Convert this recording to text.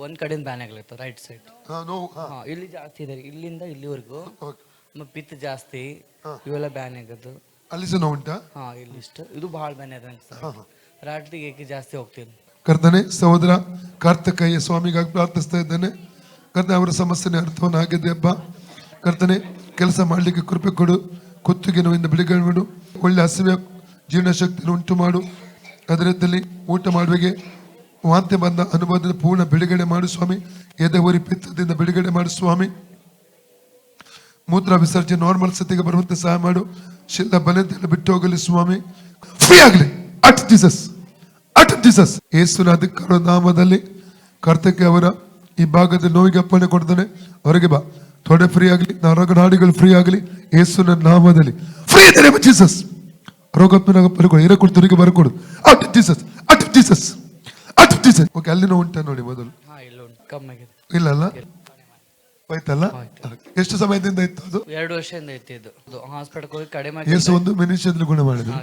ಒಂದ್ ಕಡೆಯಿಂದ ban ಆಗ್ಲತ್ತು right side. ನೋವು. ಇಲ್ಲಿ ಜಾಸ್ತಿ ಇದೆ, ಇಲ್ಲಿಂದ ಇಲ್ಲಿವರೆಗೂ ಓಕೆ. ಪಿತ್ ಜಾಸ್ತಿ, ಇವೆಲ್ಲ ಬ್ಯಾನ್ ಆಗೋದು. ಅಲ್ಲಿ ಸಹ ನೋವು ಉಂಟಾ? ಇಲ್ಲಿ ಇಷ್ಟು ಇದು ಬಹಳ ಬ್ಯಾನ್ ಇದೆ ರಾತ್ರಿಗೆ ಏಕೆ ಜಾಸ್ತಿ ಹೋಗ್ತೀನಿ. ಕರ್ತನೆ, ಸಹೋದರ ಕಾರ್ತಿಕಯ್ಯ ಸ್ವಾಮಿಗಾಗಿ ಪ್ರಾರ್ಥಿಸ್ತಾ ಇದ್ದೇನೆ. ಕರ್ತನೆ, ಅವರ ಸಮಸ್ಯೆನ ಅರ್ಥವನ್ನು ಆಗಿದೆ ಹಬ್ಬ. ಕರ್ತನೆ, ಕೆಲಸ ಮಾಡಲಿಕ್ಕೆ ಕೃಪೆ ಕೊಡು, ಕುತ್ತಿಗೆ ನೋವಿಂದ ಬಿಡುಗಡೆ ಮಾಡು, ಒಳ್ಳೆ ಹಸಿವೆ ಜೀರ್ಣಶಕ್ತಿಯನ್ನು ಉಂಟು ಮಾಡು. ಅದರಲ್ಲಿ ಊಟ ಮಾಡುವಿಗೆ ವಾಂತಿ ಬಂದ ಅನುಭವದಿಂದ ಪೂರ್ಣ ಬಿಡುಗಡೆ ಮಾಡು ಸ್ವಾಮಿ. ಎದೆವರಿ ಪಿತ್ತದಿಂದ ಬಿಡುಗಡೆ ಮಾಡು ಸ್ವಾಮಿ. ಮೂತ್ರ ವಿಸರ್ಜನೆ ನಾರ್ಮಲ್ ಸ್ಥಿತಿಗೆ ಬರುವಂತೆ ಸಹಾಯ ಮಾಡು. ಶಿಲ್ಲ ಬಲದಿಂದ ಬಿಟ್ಟು ಹೋಗಲಿ ಸ್ವಾಮಿ. ಫ್ರೀ ಆಗಲಿ ಅಟ್ ಜೀಸಸ್, ಅಟ್ ಜೀಸಸ್. ಯೇಸುವಿನ ಅಧಿಕಾರ ನಾಮದಲ್ಲಿ ಕರ್ತಕ್ಕೆ ಅವರ ಈ ಭಾಗದ ನೋವಿಗೆ ಅಪ್ಪಣೆ ಕೊಡ್ತಾನೆ. ಹೊರಗೆ ಬಾ, ತೊಡೆ ಫ್ರೀ ಆಗಲಿ, ನರನಾಡಿಗಳು ಫ್ರೀ ಆಗಲಿ ಯೇಸುವಿನ ನಾಮದಲ್ಲಿ. ಫ್ರೀ ಇದ್ದಾರೆ ಜೀಸಸ್. ರೋಗಪ್ಪನ ಇರಕೊಡ್ತರಿಗೆ ಬರಕೊಡು. At Jesus, at Jesus, at Jesus. Okay, ಅಲ್ಲಿ ನೋವು ಉಂಟಾ ನೋಡಿ ಮೊದಲು? ಇಲ್ಲ ಅಲ್ಲ, ಹೋಯ್ತಲ್ಲ? ಎಷ್ಟು ಸಮಯದಿಂದ ಇತ್ತು ಅದು? 2 ವರ್ಷದಿಂದ ಇತ್ತು. ಹಾಸ್ಪಿಟಲ್ ಹೋಗಿ ಕಡಿಮೆ ಯೇಸು ಒಂದು ಮಿನಿಷದಲ್ಲಿ ಗುಣ ಮಾಡಿದ್ರು.